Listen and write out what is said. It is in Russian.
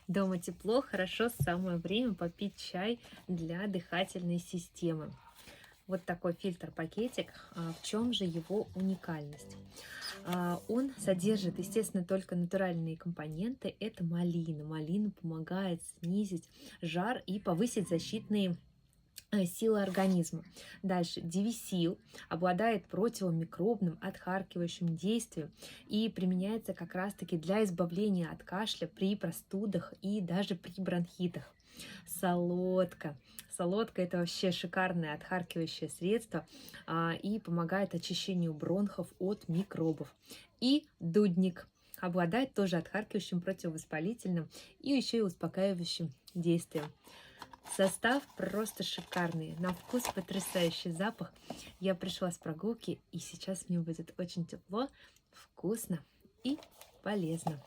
Дома тепло, хорошо, самое время попить чай для дыхательной системы. Вот такой фильтр-пакетик. В чем же его уникальность? Он содержит, естественно, только натуральные компоненты. Это малина. Малина помогает снизить жар и повысить защитные силы организма. Дальше DVSil обладает противомикробным отхаркивающим действием и применяется как раз-таки для избавления от кашля при простудах и даже при бронхитах. Солодка. Солодка это вообще шикарное отхаркивающее средство и помогает очищению бронхов от микробов. И дудник обладает тоже отхаркивающим, противовоспалительным и еще и успокаивающим действием. Состав просто шикарный, на вкус потрясающий запах. Я пришла с прогулки, и сейчас мне будет очень тепло, вкусно и полезно.